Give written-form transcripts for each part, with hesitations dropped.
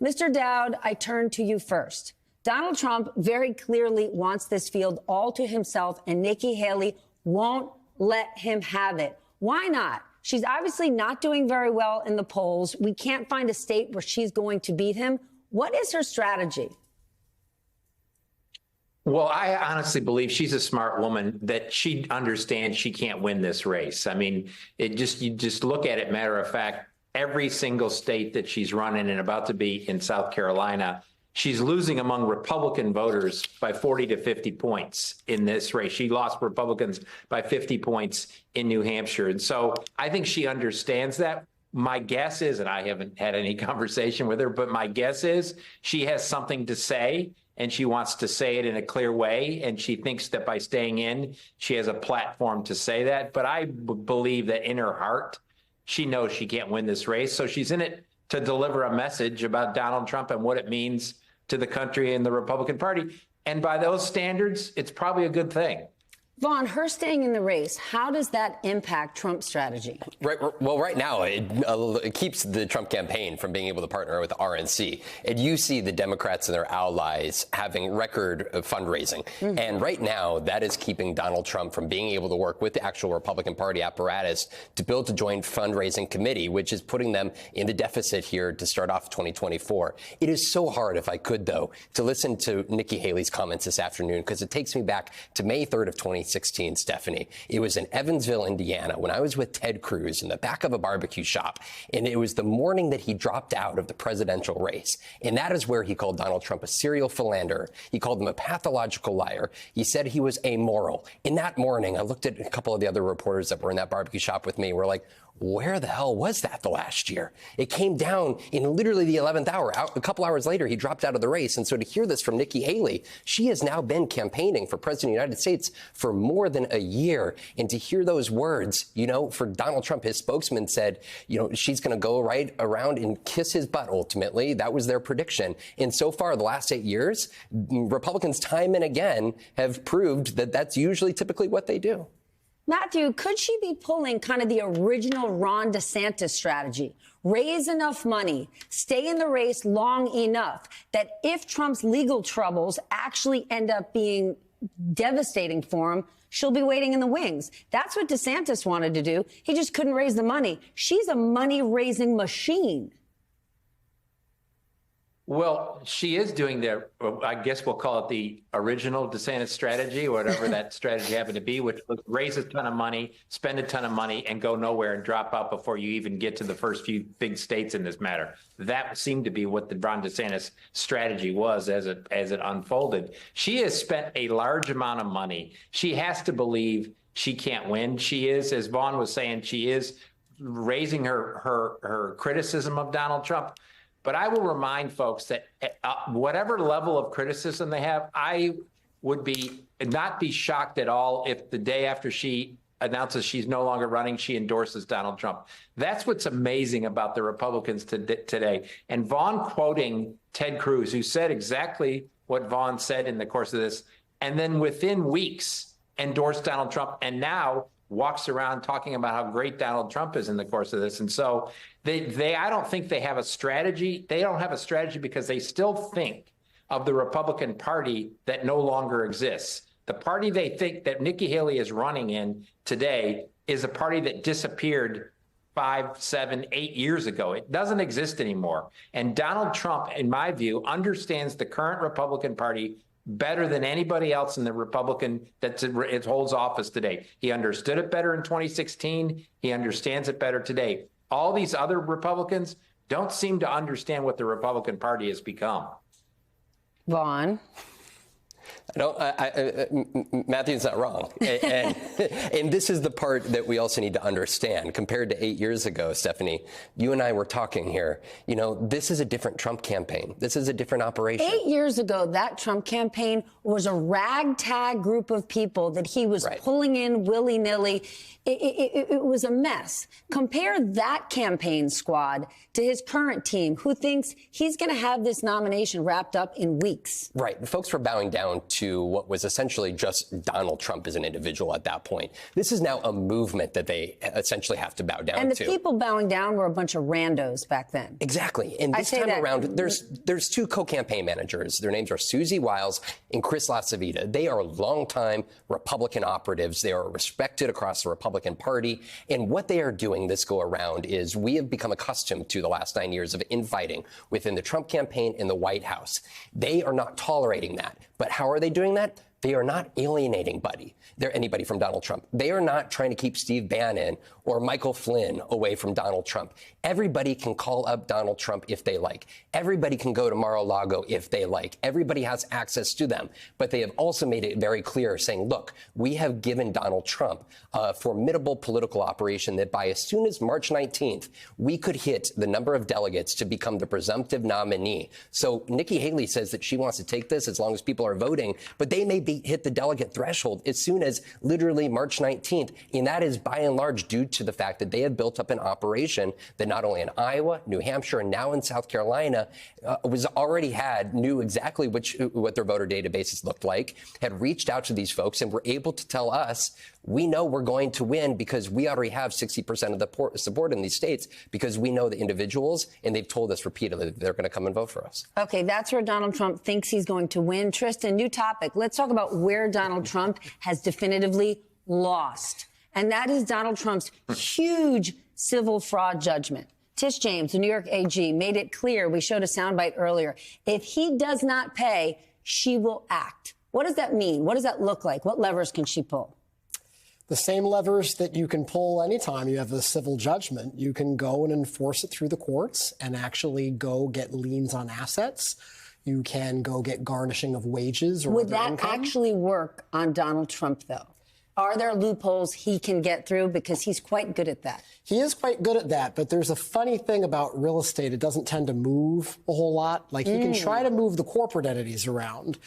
Mr. Dowd, I turn to you first. Donald Trump very clearly wants this field all to himself, and Nikki Haley won't let him have it. Why not? She's obviously not doing very well in the polls. We can't find a state where she's going to beat him. What is her strategy? Well, I honestly believe she's a smart woman, that she understands she can't win this race. I mean, you just look at it, matter of fact, every single state that she's running and about to be in South Carolina, she's losing among Republican voters by 40 to 50 points in this race. She lost Republicans by 50 points in New Hampshire. And so I think she understands that. My guess is, and I haven't had any conversation with her, but my guess is she has something to say, and she wants to say it in a clear way. And she thinks that by staying in, she has a platform to say that. But I believe that in her heart, she knows she can't win this race. So she's in it to deliver a message about Donald Trump and what it means to the country and the Republican Party. And by those standards, it's probably a good thing. Vaughn, her staying in the race, how does that impact Trump's strategy? Well, right now, it keeps the Trump campaign from being able to partner with the RNC. And you see the Democrats and their allies having record fundraising. Mm-hmm. And right now, that is keeping Donald Trump from being able to work with the actual Republican Party apparatus to build a joint fundraising committee, which is putting them in the deficit here to start off 2024. It is so hard, if I could, though, to listen to Nikki Haley's comments this afternoon, because it takes me back to May 3rd of 2016, Stephanie. It was in Evansville, Indiana, when I was with Ted Cruz in the back of a barbecue shop. And it was the morning that he dropped out of the presidential race. And that is where he called Donald Trump a serial philanderer. He called him a pathological liar. He said he was amoral. In that morning, I looked at a couple of the other reporters that were in that barbecue shop with me. We're like, where the hell was that the last year? It came down in literally the 11th hour. A couple hours later, he dropped out of the race. And so to hear this from Nikki Haley, she has now been campaigning for president of the United States for more than a year. And to hear those words, for Donald Trump, his spokesman said, she's going to go right around and kiss his butt, ultimately. That was their prediction. And so far, the last 8 years, Republicans time and again have proved that that's usually typically what they do. Matthew, could she be pulling kind of the original Ron DeSantis strategy? Raise enough money, stay in the race long enough that if Trump's legal troubles actually end up being devastating for him, she'll be waiting in the wings. That's what DeSantis wanted to do. He just couldn't raise the money. She's a money-raising machine. Well, she is doing I guess we'll call it the original DeSantis strategy, or whatever that strategy happened to be, which was raise a ton of money, spend a ton of money, and go nowhere and drop out before you even get to the first few big states in this matter. That seemed to be what the Ron DeSantis strategy was as it unfolded. She has spent a large amount of money. She has to believe she can't win. She is, as Vaughn was saying, she is raising her criticism of Donald Trump. But I will remind folks that whatever level of criticism they have, I would not be shocked at all if the day after she announces she's no longer running, she endorses Donald Trump. That's what's amazing about the Republicans today. And Vaughn quoting Ted Cruz, who said exactly what Vaughn said in the course of this, and then within weeks endorsed Donald Trump, and now walks around talking about how great Donald Trump is in the course of this. And so I don't think they have a strategy. They don't have a strategy because they still think of the Republican Party that no longer exists. The party they think that Nikki Haley is running in today is a party that disappeared 5, 7, 8 years ago. It doesn't exist anymore. And Donald Trump, in my view, understands the current Republican Party better than anybody else in the Republican it holds office today. He understood it better in 2016. He understands it better today. All these other Republicans don't seem to understand what the Republican Party has become. Vaughn. Matthew's not wrong. And this is the part that we also need to understand. Compared to 8 years ago, Stephanie, you and I were talking here. This is a different Trump campaign. This is a different operation. 8 years ago, that Trump campaign was a ragtag group of people that he was pulling in willy-nilly. It was a mess. Compare that campaign squad to his current team, who thinks he's going to have this nomination wrapped up in weeks. Right. Folks were bowing down down to what was essentially just Donald Trump as an individual at that point. This is now a movement that they essentially have to bow down to. And the people bowing down were a bunch of randos back then. Exactly. And this time around, there's two co-campaign managers. Their names are Susie Wiles and Chris LaCivita. They are longtime Republican operatives. They are respected across the Republican Party. And what they are doing this go around is we have become accustomed to the last 9 years of infighting within the Trump campaign in the White House. They are not tolerating that. But how are they doing that? They are not alienating anybody from Donald Trump. They are not trying to keep Steve Bannon or Michael Flynn away from Donald Trump. Everybody can call up Donald Trump if they like. Everybody can go to Mar-a-Lago if they like. Everybody has access to them. But they have also made it very clear, saying, look, we have given Donald Trump a formidable political operation that by as soon as March 19th, we could hit the number of delegates to become the presumptive nominee. So Nikki Haley says that she wants to take this as long as people are voting, but they may hit the delegate threshold as soon as literally March 19th. And that is by and large due to the fact that they have built up an operation that not only in Iowa, New Hampshire, and now in South Carolina knew exactly what their voter databases looked like, had reached out to these folks and were able to tell us, we know we're going to win because we already have 60% of the support in these states because we know the individuals and they've told us repeatedly that they're going to come and vote for us. Okay, that's where Donald Trump thinks he's going to win. Tristan, new topic. Let's talk about where Donald Trump has definitively lost. And that is Donald Trump's huge civil fraud judgment. Tish James, the New York AG, made it clear, we showed a soundbite earlier, if he does not pay, she will act. What does that mean? What does that look like? What levers can she pull? The same levers that you can pull anytime you have a civil judgment. You can go and enforce it through the courts and actually go get liens on assets. You can go get garnishing of wages or Would that income. actually work on Donald Trump, though? Are there loopholes he can get through? Because he's quite good at that. He is quite good at that, but there's a funny thing about real estate. It doesn't tend to move a whole lot. Like, he can try to move the corporate entities around,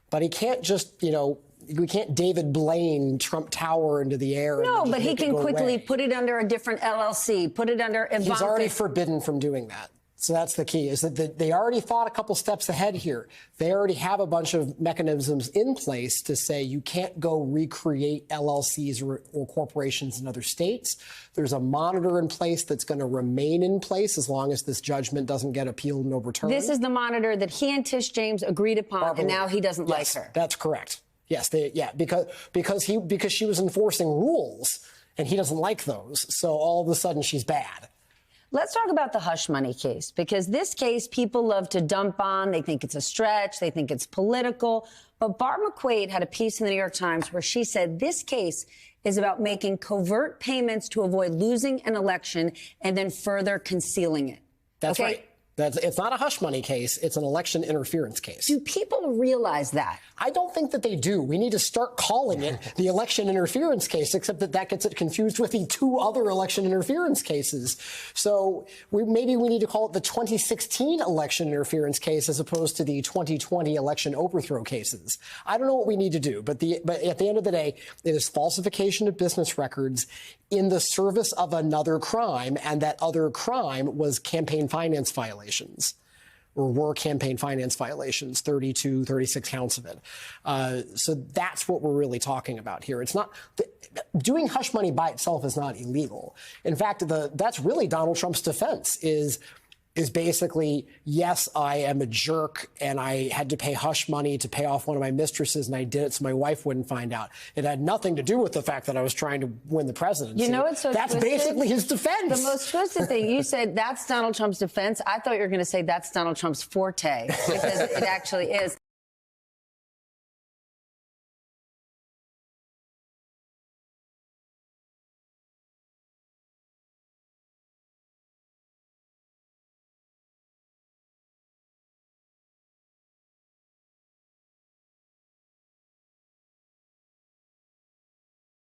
but he can't just, we can't David Blaine Trump Tower into the air. No, and but he can quickly away. put it under a different LLC, put it under Ivanka. He's already forbidden from doing that. So that's the key, is that they already thought a couple steps ahead here. They already have a bunch of mechanisms in place to say you can't go recreate LLCs or corporations in other states. There's a monitor in place that's going to remain in place as long as this judgment doesn't get appealed and overturned. This is the monitor that he and Tish James agreed upon, Barbara and now he doesn't yes, like her. That's correct. Yes, because she was enforcing rules, and he doesn't like those. So all of a sudden she's bad. Let's talk about the hush money case, because this case people love to dump on. They think it's a stretch. They think it's political. But Barb McQuade had a piece in the New York Times where she said this case is about making covert payments to avoid losing an election and then further concealing it. That's right. It's not a hush money case. It's an election interference case. Do people realize that? I don't think that they do. We need to start calling it the election interference case, except that gets it confused with the two other election interference cases. So maybe we need to call it the 2016 election interference case as opposed to the 2020 election overthrow cases. I don't know what we need to do, but at the end of the day, it is falsification of business records in the service of another crime, and that other crime was campaign finance violations, or were campaign finance violations, 36 counts of it. So that's what we're really talking about here. It's not doing hush money by itself is not illegal. In fact, that's really Donald Trump's defense is basically, yes, I am a jerk and I had to pay hush money to pay off one of my mistresses, and I did it so my wife wouldn't find out. It had nothing to do with the fact that I was trying to win the presidency. You know what's so That's twisted? basically his defense. The most twisted thing, you said that's Donald Trump's defense. I thought you were going to say that's Donald Trump's forte, because it actually is.